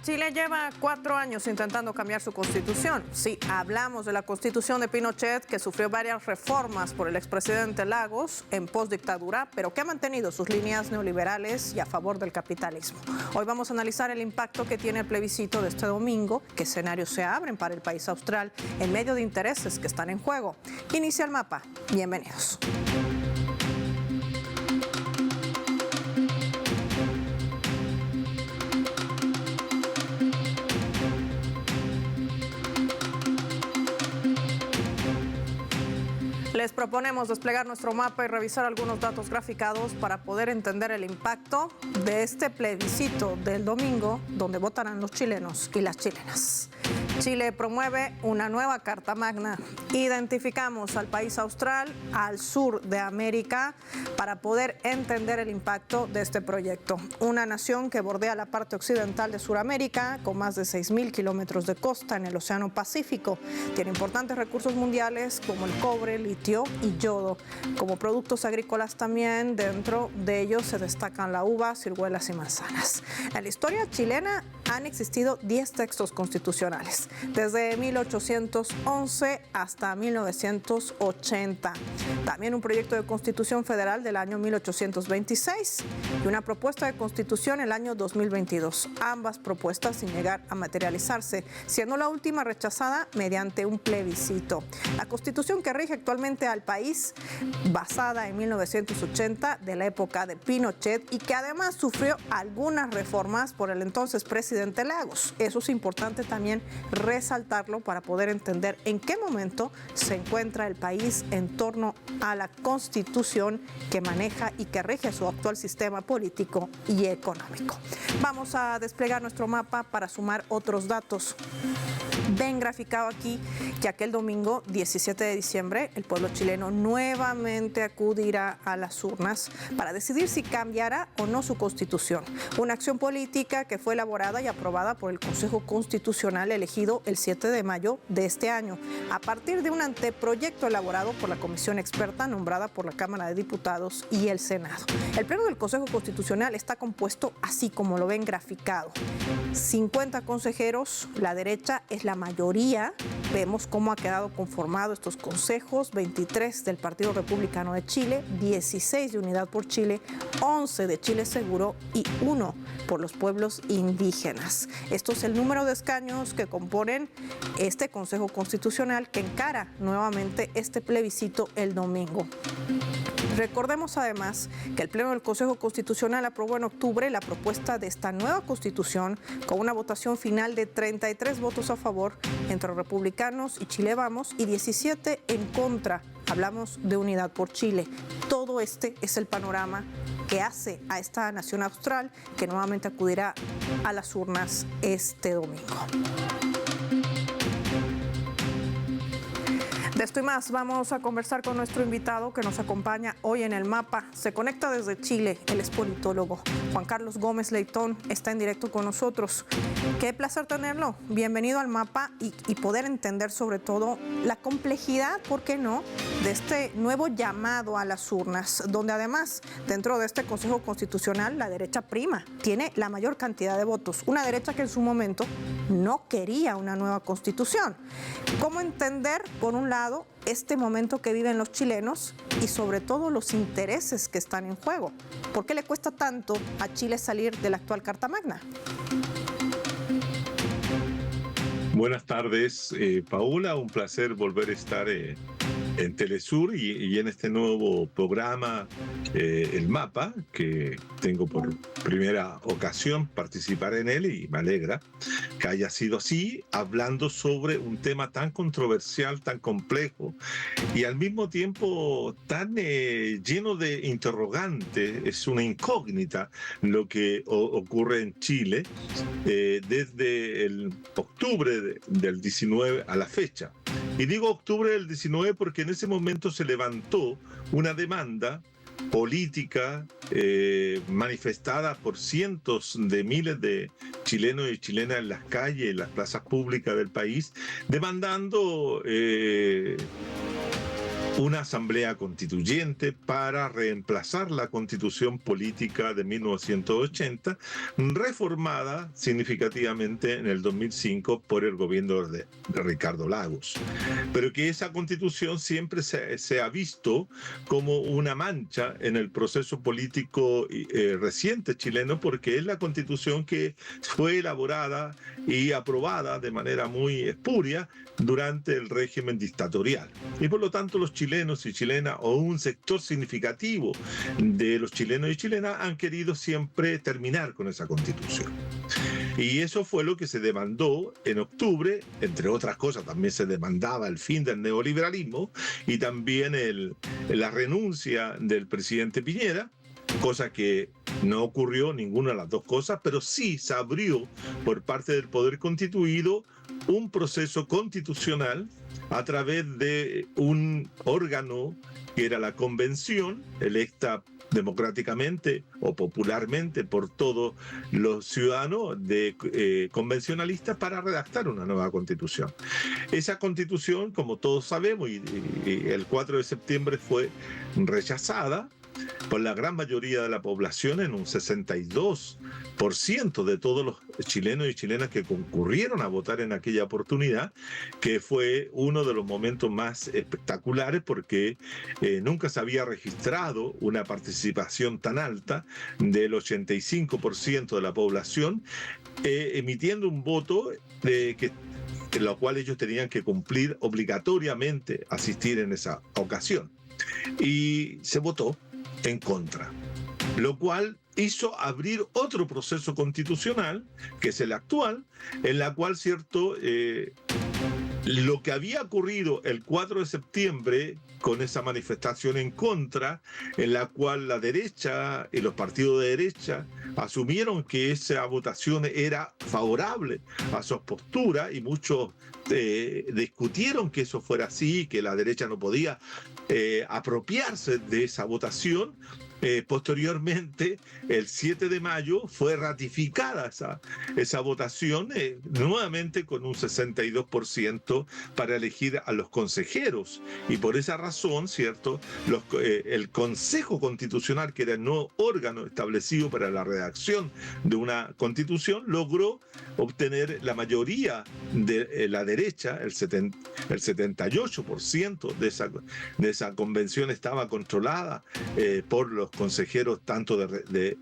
Chile lleva 4 años intentando cambiar su constitución. Sí, hablamos de la constitución de Pinochet, que sufrió varias reformas por el expresidente Lagos en postdictadura, pero que ha mantenido sus líneas neoliberales y a favor del capitalismo. Hoy vamos a analizar el impacto que tiene el plebiscito de este domingo, qué escenarios se abren para el país austral en medio de intereses que están en juego. Inicia el mapa. Bienvenidos. Les proponemos desplegar nuestro mapa y revisar algunos datos graficados para poder entender el impacto de este plebiscito del domingo, donde votarán los chilenos y las chilenas. Chile promueve una nueva Carta Magna. Identificamos al país austral al sur de América para poder entender el impacto de este proyecto. Una nación que bordea la parte occidental de Sudamérica, con más de 6.000 kilómetros de costa en el Océano Pacífico. Tiene importantes recursos mundiales como el cobre, litio y yodo. Como productos agrícolas también, dentro de ellos se destacan la uva, ciruelas y manzanas. En la historia chilena han existido 10 textos constitucionales, desde 1811 hasta 1980. También un proyecto de constitución federal del año 1826 y una propuesta de constitución el año 2022. Ambas propuestas sin llegar a materializarse, siendo la última rechazada mediante un plebiscito. La constitución que rige actualmente al país, basada en 1980 de la época de Pinochet y que además sufrió algunas reformas por el entonces presidente Lagos. Eso es importante también resaltarlo para poder entender en qué momento se encuentra el país en torno a la constitución que maneja y que rige su actual sistema político y económico. Vamos a desplegar nuestro mapa para sumar otros datos. Ven graficado aquí que aquel domingo 17 de diciembre el pueblo chileno nuevamente acudirá a las urnas para decidir si cambiará o no su constitución. Una acción política que fue elaborada y aprobada por el Consejo Constitucional elegido el 7 de mayo de este año, a partir de un anteproyecto elaborado por la comisión experta nombrada por la Cámara de Diputados y el Senado. El pleno del Consejo Constitucional está compuesto así como lo ven graficado. 50 consejeros, la derecha es la mayoría. Vemos cómo ha quedado conformado estos consejos: 23 del Partido Republicano de Chile, 16 de Unidad por Chile, 11 de Chile Seguro y 1 por los pueblos indígenas. Esto es el número de escaños que componen este Consejo Constitucional que encara nuevamente este plebiscito el domingo. Recordemos además que el Pleno del Consejo Constitucional aprobó en octubre la propuesta de esta nueva Constitución con una votación final de 33 votos a favor entre republicanos y Chile Vamos y 17 en contra. Hablamos de Unidad por Chile. Todo este es el panorama que hace a esta nación austral que nuevamente acudirá a las urnas este domingo. De esto y más vamos a conversar con nuestro invitado que nos acompaña hoy en el mapa. Se conecta desde Chile, él es politólogo. Juan Carlos Gómez Leitón está en directo con nosotros. Qué placer tenerlo. Bienvenido al mapa y poder entender sobre todo la complejidad, ¿por qué no?, de este nuevo llamado a las urnas, donde además dentro de este Consejo Constitucional la derecha prima, tiene la mayor cantidad de votos. Una derecha que en su momento no quería una nueva constitución. ¿Cómo entender, por un lado, este momento que viven los chilenos y sobre todo los intereses que están en juego? ¿Por qué le cuesta tanto a Chile salir de la actual Carta Magna? Buenas tardes, Paola. Un placer volver a estar en Telesur y en este nuevo programa, El Mapa, que tengo por primera ocasión participar en él y me alegra que haya sido así, hablando sobre un tema tan controversial, tan complejo y al mismo tiempo tan lleno de interrogantes. Es una incógnita lo que ocurre en Chile desde el octubre del 19 a la fecha. Y digo octubre del 19 porque en ese momento se levantó una demanda política manifestada por cientos de miles de chilenos y chilenas en las calles, en las plazas públicas del país, demandando una asamblea constituyente para reemplazar la constitución política de 1980, reformada significativamente en el 2005 por el gobierno de Ricardo Lagos. Pero que esa constitución siempre se ha visto como una mancha en el proceso político reciente chileno, porque es la constitución que fue elaborada y aprobada de manera muy espuria durante el régimen dictatorial. Y por lo tanto los chilenos y chilenas, o un sector significativo de los chilenos y chilenas, han querido siempre terminar con esa constitución. Y eso fue lo que se demandó en octubre. Entre otras cosas, también se demandaba el fin del neoliberalismo y también la renuncia del presidente Piñera, cosa que no ocurrió, ninguna de las dos cosas, pero sí se abrió por parte del poder constituido un proceso constitucional a través de un órgano que era la convención, electa democráticamente o popularmente por todos los ciudadanos convencionalistas, para redactar una nueva constitución. Esa constitución, como todos sabemos, y el 4 de septiembre fue rechazada por la gran mayoría de la población, en un 62% de todos los chilenos y chilenas que concurrieron a votar en aquella oportunidad, que fue uno de los momentos más espectaculares, porque nunca se había registrado una participación tan alta del 85% de la población, emitiendo un voto en lo cual ellos tenían que cumplir obligatoriamente, asistir en esa ocasión. Y se votó en contra, lo cual hizo abrir otro proceso constitucional, que es el actual, en la cual, cierto, lo que había ocurrido el 4 de septiembre con esa manifestación en contra, en la cual la derecha y los partidos de derecha asumieron que esa votación era favorable a sus posturas, y muchos discutieron que eso fuera así, que la derecha no podía apropiarse de esa votación. Posteriormente, el 7 de mayo, fue ratificada esa votación, nuevamente con un 62% para elegir a los consejeros. Y por esa razón, ¿cierto?, el Consejo Constitucional, que era el nuevo órgano establecido para la redacción de una constitución, logró obtener la mayoría de la derecha. El 78% de esa convención estaba controlada por los consejeros tanto del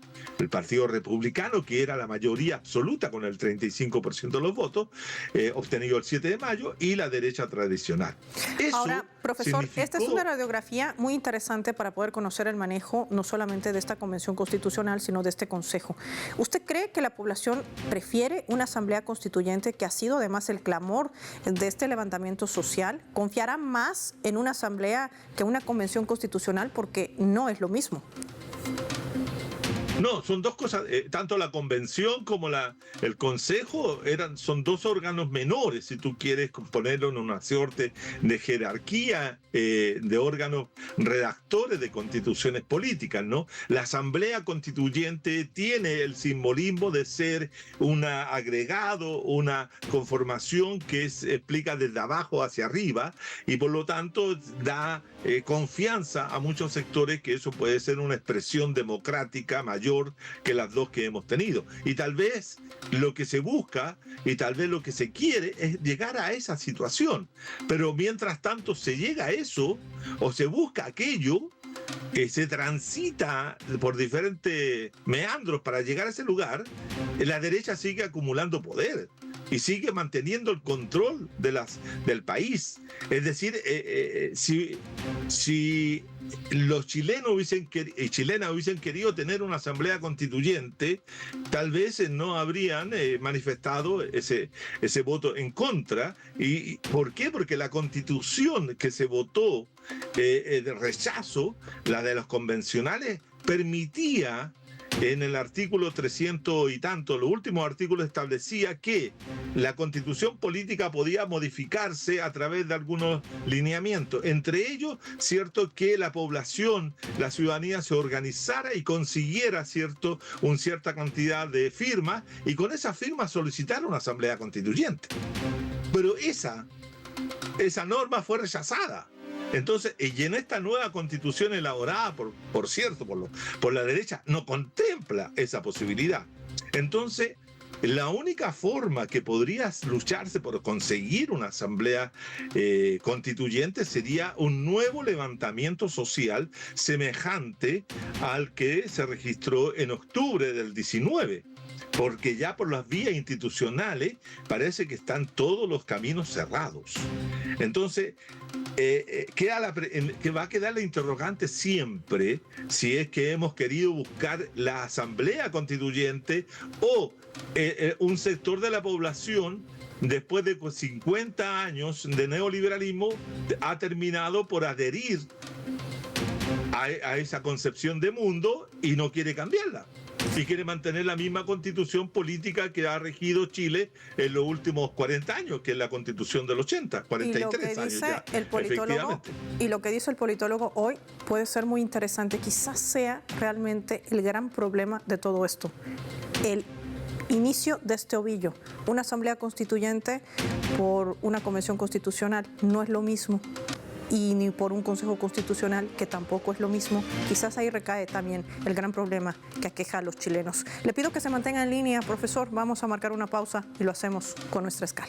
Partido Republicano, que era la mayoría absoluta con el 35% de los votos, obtenido el 7 de mayo, y la derecha tradicional. Eso ahora, profesor, esta es una radiografía muy interesante para poder conocer el manejo no solamente de esta convención constitucional, sino de este consejo. ¿Usted cree que la población prefiere una asamblea constituyente, que ha sido además el clamor de este levantamiento social? ¿Confiará más en una asamblea que una convención constitucional? Porque no es lo mismo. No, son dos cosas. Tanto la convención como el consejo son dos órganos menores, si tú quieres ponerlo en una suerte de jerarquía de órganos redactores de constituciones políticas, ¿no? La asamblea constituyente tiene el simbolismo de ser un agregado, una conformación que explica desde abajo hacia arriba, y por lo tanto da confianza a muchos sectores que eso puede ser una expresión democrática mayor que las dos que hemos tenido. Y tal vez lo que se busca y tal vez lo que se quiere es llegar a esa situación. Pero mientras tanto se llega a eso, o se busca aquello, se transita por diferentes meandros para llegar a ese lugar, la derecha sigue acumulando poder y sigue manteniendo el control del país. Es decir, si los chilenos y chilenas hubiesen querido tener una asamblea constituyente, tal vez no habrían manifestado ese voto en contra. ¿Y por qué? Porque la constitución que se votó de rechazo, la de los convencionales, permitía, en el artículo 300 y tanto, los últimos artículos, establecía que la constitución política podía modificarse a través de algunos lineamientos. Entre ellos, cierto, que la población, la ciudadanía se organizara y consiguiera, cierto, una cierta cantidad de firmas, y con esas firmas solicitaron una asamblea constituyente. Pero esa norma fue rechazada. Entonces, y en esta nueva constitución elaborada, por cierto, por la derecha, no contempla esa posibilidad. Entonces, la única forma que podría lucharse por conseguir una asamblea constituyente sería un nuevo levantamiento social semejante al que se registró en octubre del 19, porque ya por las vías institucionales parece que están todos los caminos cerrados. Entonces, que va a quedar la interrogante siempre si es que hemos querido buscar la asamblea constituyente o un sector de la población, después de 50 años de neoliberalismo, ha terminado por adherir a esa concepción de mundo y no quiere cambiarla. Y quiere mantener la misma constitución política que ha regido Chile en los últimos 40 años, que es la constitución del 80, 43 años ya, efectivamente. Y lo que dice el politólogo hoy puede ser muy interesante, quizás sea realmente el gran problema de todo esto. El inicio de este ovillo, una asamblea constituyente por una convención constitucional no es lo mismo, y ni por un consejo constitucional, que tampoco es lo mismo. Quizás ahí recae también el gran problema que aqueja a los chilenos. Le pido que se mantenga en línea, profesor. Vamos a marcar una pausa y lo hacemos con nuestra escala.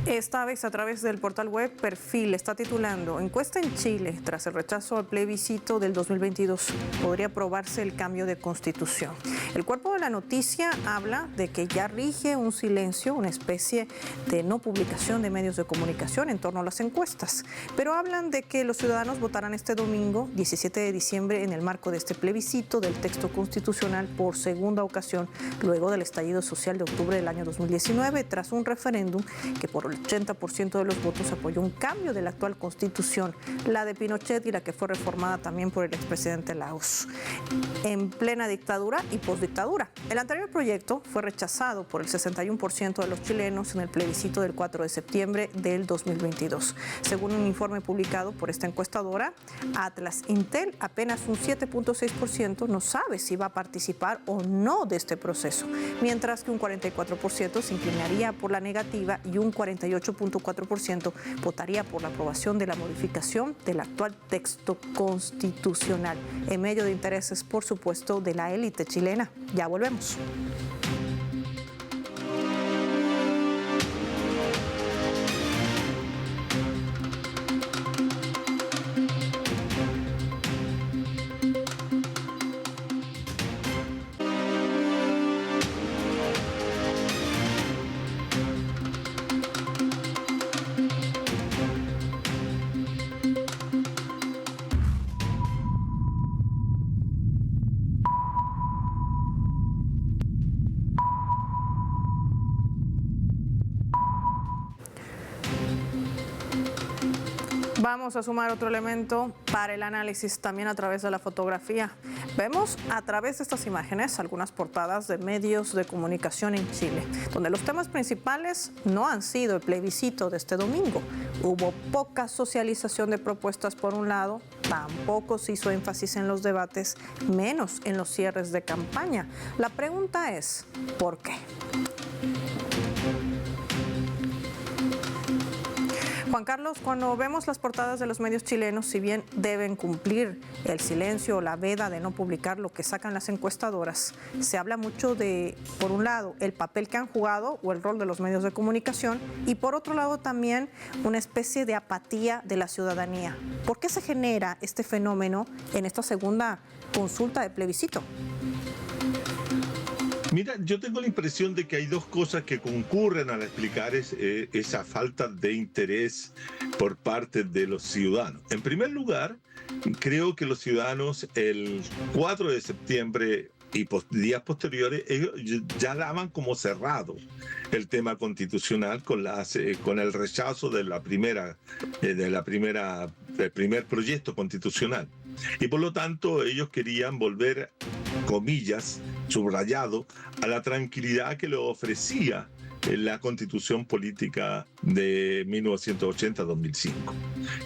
Esta vez a través del portal web Perfil está titulando: Encuesta en Chile tras el rechazo al plebiscito del 2022. ¿Podría aprobarse el cambio de constitución? El cuerpo de la noticia habla de que ya rige un silencio, una especie de no publicación de medios de comunicación en torno a las encuestas. Pero hablan de que los ciudadanos votarán este domingo, 17 de diciembre, en el marco de este plebiscito del texto constitucional por segunda ocasión, luego del estallido social de octubre del año 2019, tras un referéndum que por el 80% de los votos apoyó un cambio de la actual constitución, la de Pinochet y la que fue reformada también por el expresidente Lagos, en plena dictadura y postdictadura. El anterior proyecto fue rechazado por el 61% de los chilenos en el plebiscito del 4 de septiembre del 2022. Según un informe publicado por esta encuestadora, Atlas Intel, apenas un 7.6% no sabe si va a participar o no de este proceso, mientras que un 44% se inclinaría por la negativa y un 48.4% votaría por la aprobación de la modificación del actual texto constitucional, en medio de intereses, por supuesto, de la élite chilena. Ya volvemos. Vamos a sumar otro elemento para el análisis también a través de la fotografía. Vemos a través de estas imágenes algunas portadas de medios de comunicación en Chile, donde los temas principales no han sido el plebiscito de este domingo. Hubo poca socialización de propuestas por un lado, tampoco se hizo énfasis en los debates, menos en los cierres de campaña. La pregunta es, ¿por qué? Juan Carlos, cuando vemos las portadas de los medios chilenos, si bien deben cumplir el silencio o la veda de no publicar lo que sacan las encuestadoras, se habla mucho de, por un lado, el papel que han jugado o el rol de los medios de comunicación y por otro lado también una especie de apatía de la ciudadanía. ¿Por qué se genera este fenómeno en esta segunda consulta de plebiscito? Mira, yo tengo la impresión de que hay dos cosas que concurren al explicar esa falta de interés por parte de los ciudadanos. En primer lugar, creo que los ciudadanos el 4 de septiembre y días posteriores ellos ya daban como cerrado el tema constitucional con el rechazo del primer proyecto constitucional. Y por lo tanto ellos querían volver, comillas, subrayado, a la tranquilidad que le ofrecía la Constitución Política de 1980-2005.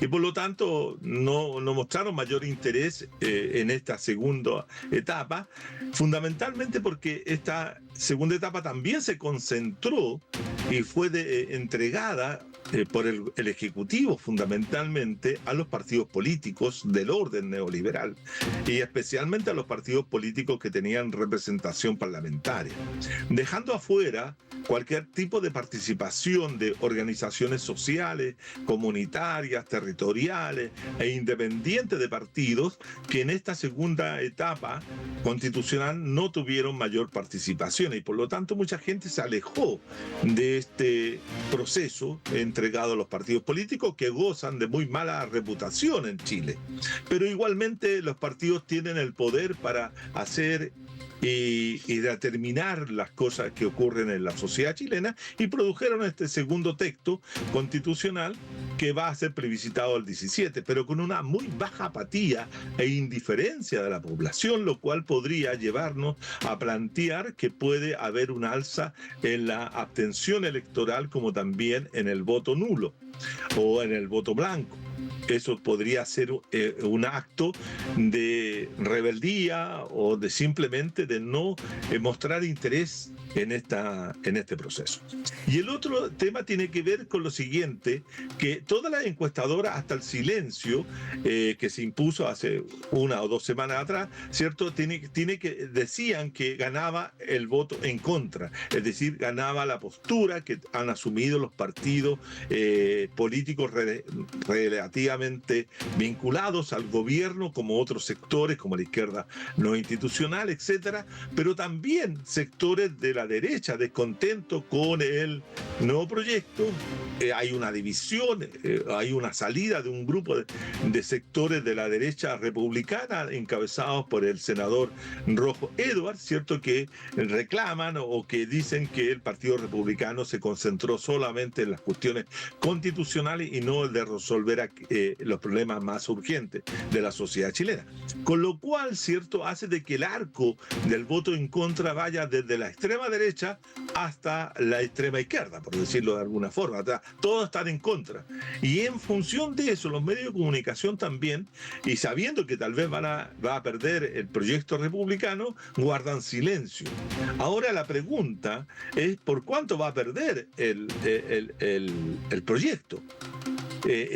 Y por lo tanto no mostraron mayor interés en esta segunda etapa, fundamentalmente porque esta segunda etapa también se concentró y fue entregada por el Ejecutivo fundamentalmente a los partidos políticos del orden neoliberal y especialmente a los partidos políticos que tenían representación parlamentaria, dejando afuera cualquier tipo de participación de organizaciones sociales, comunitarias, territoriales e independientes de partidos que en esta segunda etapa constitucional no tuvieron mayor participación y por lo tanto mucha gente se alejó de este proceso entregado a los partidos políticos que gozan de muy mala reputación en Chile. Pero igualmente los partidos tienen el poder para hacer y determinar las cosas que ocurren en la sociedad chilena y produjeron este segundo texto constitucional que va a ser plebiscitado el 17, pero con una muy baja apatía e indiferencia de la población, lo cual podría llevarnos a plantear que puede haber un alza en la abstención electoral como también en el voto nulo o en el voto blanco. Eso podría ser un acto de rebeldía o de simplemente de no mostrar interés en este proceso. Y el otro tema tiene que ver con lo siguiente, que todas las encuestadoras, hasta el silencio que se impuso hace 1 o 2 semanas atrás, ¿cierto? Decían que ganaba el voto en contra, es decir, ganaba la postura que han asumido los partidos políticos relativamente vinculados al gobierno, como otros sectores, como la izquierda no institucional, etcétera, pero también sectores de la derecha descontentos con el nuevo proyecto. Hay una división, hay una salida de un grupo de sectores de la derecha republicana encabezados por el senador Rojo Edwards, ¿cierto?, que reclaman o que dicen que el Partido Republicano se concentró solamente en las cuestiones constitucionales y no el de resolver los problemas más urgentes de la sociedad chilena. Con lo cual, ¿cierto?, hace de que el arco del voto en contra vaya desde la extrema derecha hasta la extrema izquierda, por decirlo de alguna forma. Todos están en contra. Y en función de eso, los medios de comunicación también, y sabiendo que tal vez va a perder el proyecto republicano, guardan silencio. Ahora la pregunta es ¿por cuánto va a perder el proyecto?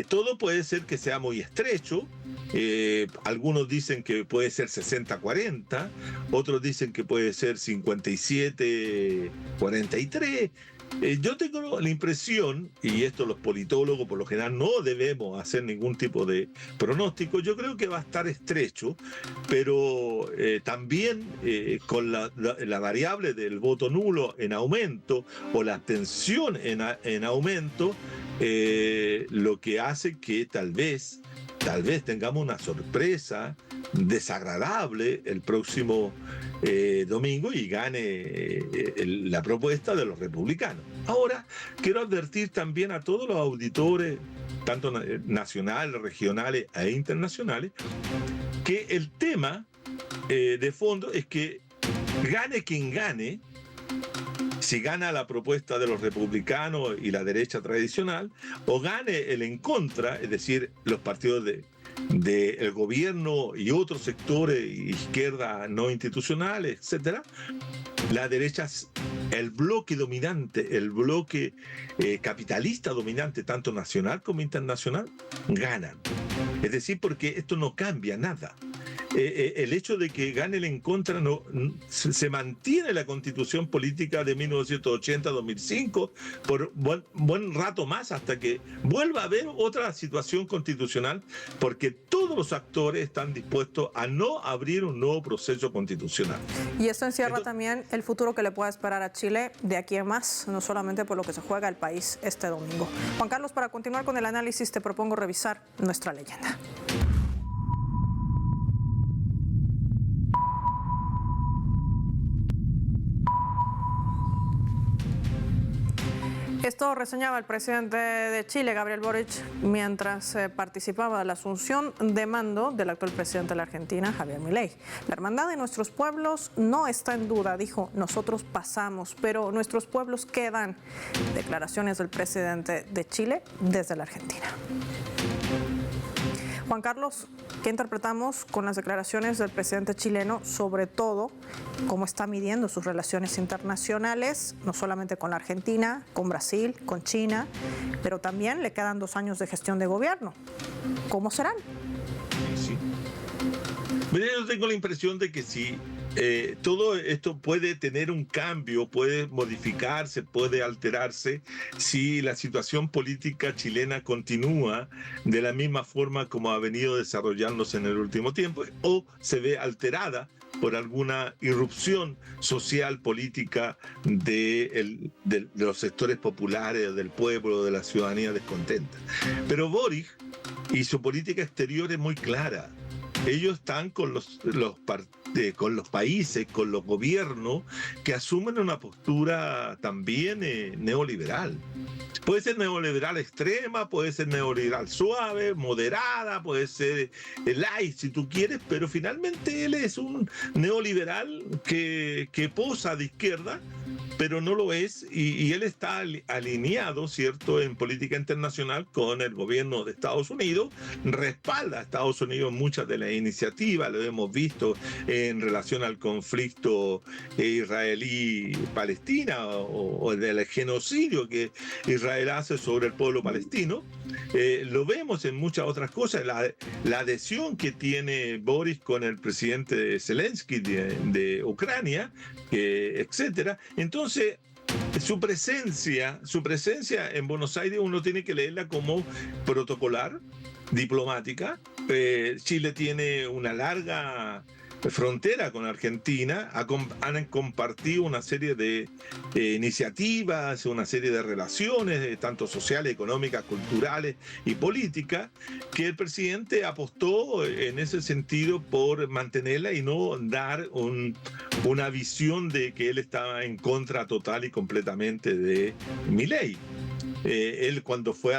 Todo puede ser que sea muy estrecho. Algunos dicen que puede ser 60-40, otros dicen que puede ser 57-43. Yo tengo la impresión, y esto los politólogos por lo general no debemos hacer ningún tipo de pronóstico, yo creo que va a estar estrecho, pero también con la variable del voto nulo en aumento o la abstención en aumento, lo que hace que tal vez tengamos una sorpresa desagradable el próximo domingo y gane la propuesta de los republicanos. Ahora, quiero advertir también a todos los auditores, tanto nacionales, regionales e internacionales, que el tema de fondo es que gane quien gane, si gana la propuesta de los republicanos y la derecha tradicional, o gane el en contra, es decir, los partidos del gobierno y otros sectores, izquierda no institucionales, etcétera, la derecha, el bloque dominante, el bloque capitalista dominante, tanto nacional como internacional, ganan. Es decir, porque esto no cambia nada. El hecho de que gane el en contra se mantiene la constitución política de 1980-2005 por buen rato más hasta que vuelva a haber otra situación constitucional, porque todos los actores están dispuestos a no abrir un nuevo proceso constitucional. Y esto encierra también el futuro que le pueda esperar a Chile de aquí en más, no solamente por lo que se juega el país este domingo. Juan Carlos, para continuar con el análisis, te propongo revisar nuestra leyenda. Esto reseñaba el presidente de Chile, Gabriel Boric, mientras participaba de la asunción de mando del actual presidente de la Argentina, Javier Milei. La hermandad de nuestros pueblos no está en duda, dijo, nosotros pasamos, pero nuestros pueblos quedan. Declaraciones del presidente de Chile desde la Argentina. Juan Carlos, ¿qué interpretamos con las declaraciones del presidente chileno, sobre todo cómo está midiendo sus relaciones internacionales, no solamente con la Argentina, con Brasil, con China, pero también le quedan 2 años de gestión de gobierno? ¿Cómo serán? Sí. Mira, yo tengo la impresión de que sí. Todo esto puede tener un cambio, puede modificarse, puede alterarse si la situación política chilena continúa de la misma forma como ha venido desarrollándose en el último tiempo o se ve alterada por alguna irrupción social, política de los sectores populares, del pueblo, de la ciudadanía descontenta. Pero Boric y su política exterior es muy clara. Ellos están con los países, con los gobiernos que asumen una postura también neoliberal. Puede ser neoliberal extrema, puede ser neoliberal suave, moderada, puede ser light si tú quieres, pero finalmente él es un neoliberal que posa de izquierda, pero no lo es, y él está alineado, ¿cierto?, en política internacional con el gobierno de Estados Unidos, respalda a Estados Unidos en muchas de las iniciativas, lo hemos visto en relación al conflicto israelí-palestina o del genocidio que Israel hace sobre el pueblo palestino. Lo vemos en muchas otras cosas, la adhesión que tiene Boris con el presidente Zelensky de Ucrania, etcétera. Entonces, su presencia en Buenos Aires uno tiene que leerla como protocolar, diplomática. Chile tiene una larga frontera con Argentina, han compartido una serie de iniciativas, una serie de relaciones, tanto sociales, económicas, culturales y políticas, que el presidente apostó en ese sentido por mantenerla y no dar una visión de que él estaba en contra total y completamente de Milei. Él cuando fue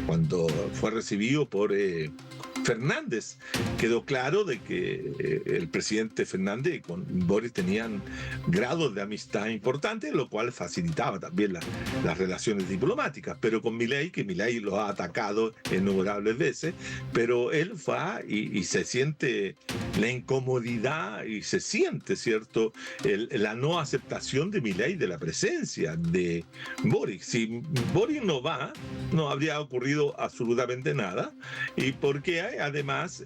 cuando fue recibido por Fernández, quedó claro de que el presidente Fernández con Boris tenían grados de amistad importantes, lo cual facilitaba también las relaciones diplomáticas, pero con Milei, que Milei lo ha atacado innumerables veces, pero él va y se siente la incomodidad y se siente, ¿cierto?, la no aceptación de Milei de la presencia de Boric. Si Boric no va, no habría ocurrido absolutamente nada, y porque además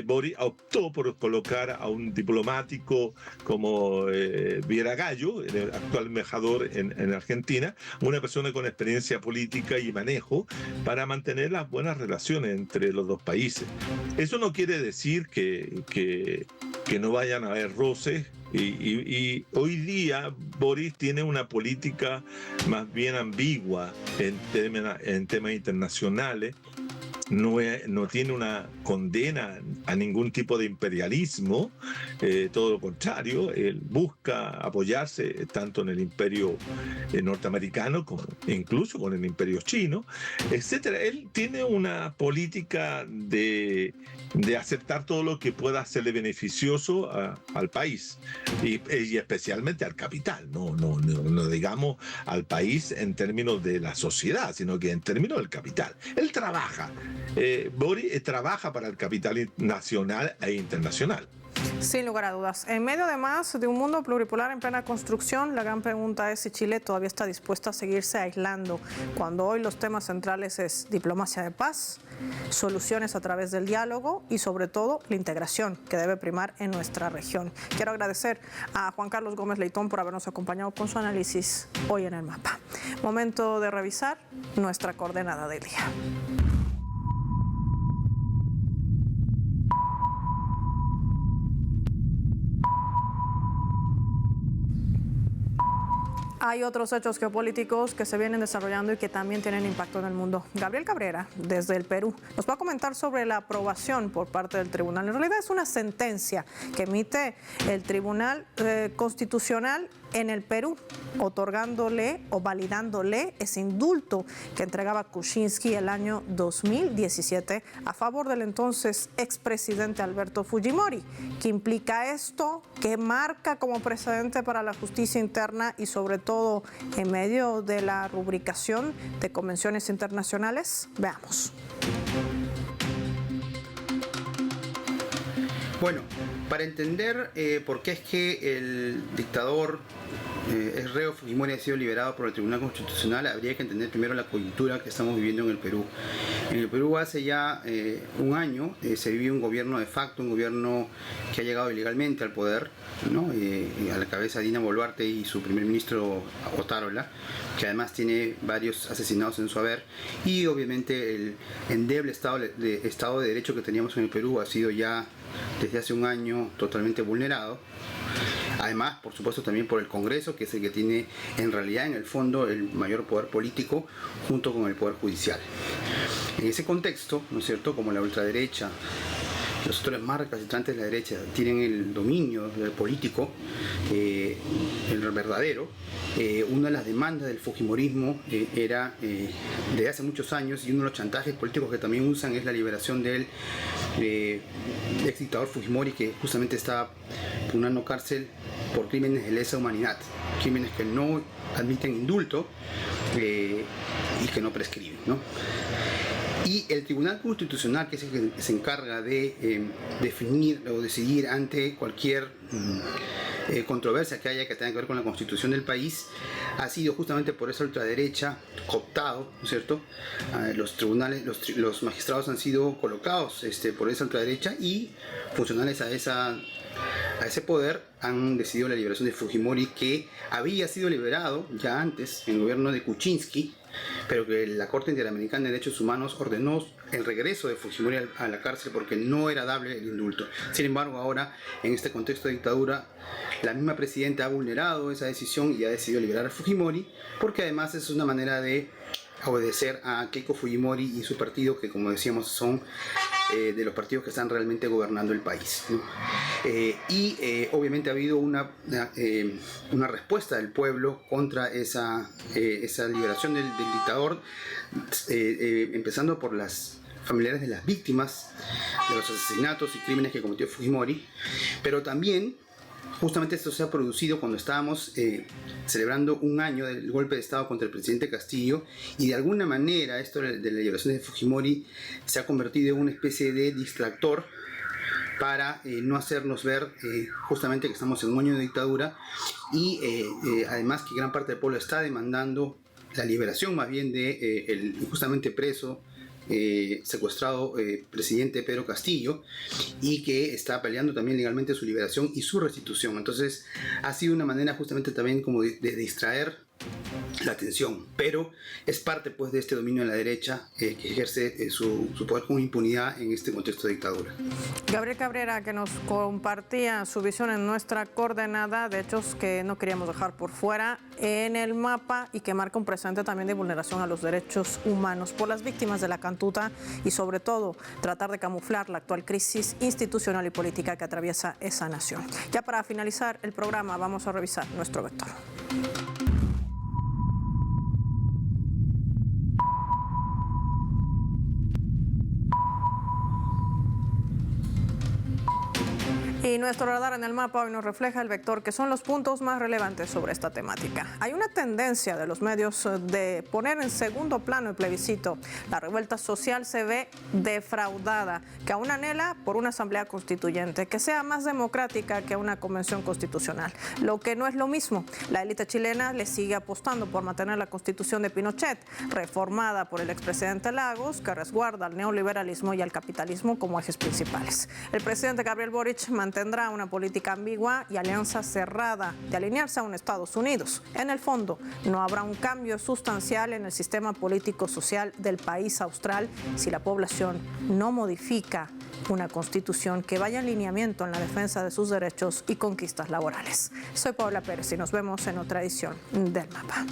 Boric optó por colocar a un diplomático como Viera Gallo, el actual embajador en Argentina, una persona con experiencia política y manejo, para mantener las buenas relaciones entre los dos países. Eso no quiere decir que no vayan a haber roces, y hoy día Boris tiene una política más bien ambigua en temas internacionales. No tiene una condena a ningún tipo de imperialismo, todo lo contrario, él busca apoyarse tanto en el imperio norteamericano como incluso con el imperio chino, etcétera. Él tiene una política de aceptar todo lo que pueda hacerle beneficioso al país y especialmente al capital, no digamos al país en términos de la sociedad, sino que en términos del capital. Él trabaja. Boric trabaja para el capital nacional e internacional. Sin lugar a dudas. En medio además de un mundo pluripolar en plena construcción, la gran pregunta es si Chile todavía está dispuesto a seguirse aislando, cuando hoy los temas centrales es diplomacia de paz, soluciones a través del diálogo y sobre todo la integración que debe primar en nuestra región. Quiero agradecer a Juan Carlos Gómez Leitón por habernos acompañado con su análisis hoy en el Mapa. Momento de revisar nuestra coordenada del día. Hay otros hechos geopolíticos que se vienen desarrollando y que también tienen impacto en el mundo. Gabriel Cabrera, desde el Perú, nos va a comentar sobre la aprobación por parte del tribunal. En realidad es una sentencia que emite el Tribunal Constitucional en el Perú, otorgándole o validándole ese indulto que entregaba Kuczynski el año 2017 a favor del entonces expresidente Alberto Fujimori. ¿Qué implica esto? ¿Qué marca como precedente para la justicia interna y sobre todo en medio de la rubricación de convenciones internacionales? Veamos. Bueno, para entender por qué es que el dictador el reo Fujimori ha sido liberado por el Tribunal Constitucional, habría que entender primero la coyuntura que estamos viviendo en el Perú. En el Perú hace ya un año se vive un gobierno de facto, un gobierno que ha llegado ilegalmente al poder, ¿no? A la cabeza Dina Boluarte y su primer ministro Otárola, que además tiene varios asesinados en su haber, y obviamente el endeble Estado de Derecho que teníamos en el Perú ha sido ya desde hace un año totalmente vulnerado. Además, por supuesto, también por el Congreso, que es el que tiene en realidad, en el fondo, el mayor poder político junto con el poder judicial. En ese contexto, ¿no es cierto?, como la ultraderecha, los sectores más recalcitrantes de la derecha tienen el dominio del político, el verdadero, una de las demandas del fujimorismo era, desde hace muchos años, y uno de los chantajes políticos que también usan es la liberación del ex dictador Fujimori, que justamente estaba pugnando cárcel por crímenes de lesa humanidad, crímenes que no admiten indulto y que no prescriben, ¿no? Y el Tribunal Constitucional, que es el que se encarga de definir o decidir ante cualquier controversia que haya que tenga que ver con la constitución del país, ha sido justamente por esa ultraderecha cooptado, ¿no es cierto? Los magistrados han sido colocados por esa ultraderecha, y funcionales a ese poder han decidido la liberación de Fujimori, que había sido liberado ya antes en el gobierno de Kuczynski, pero que la Corte Interamericana de Derechos Humanos ordenó el regreso de Fujimori a la cárcel porque no era dable el indulto. Sin embargo, ahora, en este contexto de dictadura, la misma presidenta ha vulnerado esa decisión y ha decidido liberar a Fujimori, porque además es una manera de obedecer a Keiko Fujimori y su partido, que, como decíamos, son de los partidos que están realmente gobernando el país, ¿no? Obviamente ha habido una respuesta del pueblo contra esa liberación del dictador, empezando por las familiares de las víctimas de los asesinatos y crímenes que cometió Fujimori, pero también justamente esto se ha producido cuando estábamos celebrando un año del golpe de Estado contra el presidente Castillo, y de alguna manera esto de la liberación de Fujimori se ha convertido en una especie de distractor para no hacernos ver justamente que estamos en un año de dictadura, y además que gran parte del pueblo está demandando la liberación más bien de el justamente preso, secuestrado presidente Pedro Castillo, y que está peleando también legalmente su liberación y su restitución. Entonces ha sido una manera justamente también como de distraer la atención, pero es parte pues de este dominio de la derecha que ejerce su poder con impunidad en este contexto de dictadura. Gabriel Cabrera, que nos compartía su visión en nuestra coordenada de hechos que no queríamos dejar por fuera en el mapa, y que marca un precedente también de vulneración a los derechos humanos por las víctimas de la cantuta, y sobre todo tratar de camuflar la actual crisis institucional y política que atraviesa esa nación. Ya para finalizar el programa vamos a revisar nuestro vector. Y nuestro radar en el mapa hoy nos refleja el vector, que son los puntos más relevantes sobre esta temática. Hay una tendencia de los medios de poner en segundo plano el plebiscito. La revuelta social se ve defraudada, que aún anhela por una asamblea constituyente que sea más democrática que una convención constitucional. Lo que no es lo mismo, la élite chilena le sigue apostando por mantener la constitución de Pinochet, reformada por el expresidente Lagos, que resguarda al neoliberalismo y al capitalismo como ejes principales. El presidente Gabriel Boric mantendrá una política ambigua y alianza cerrada de alinearse a un Estados Unidos. En el fondo, no habrá un cambio sustancial en el sistema político-social del país austral si la población no modifica una constitución que vaya en lineamiento en la defensa de sus derechos y conquistas laborales. Soy Paola Pérez y nos vemos en otra edición del Mapa.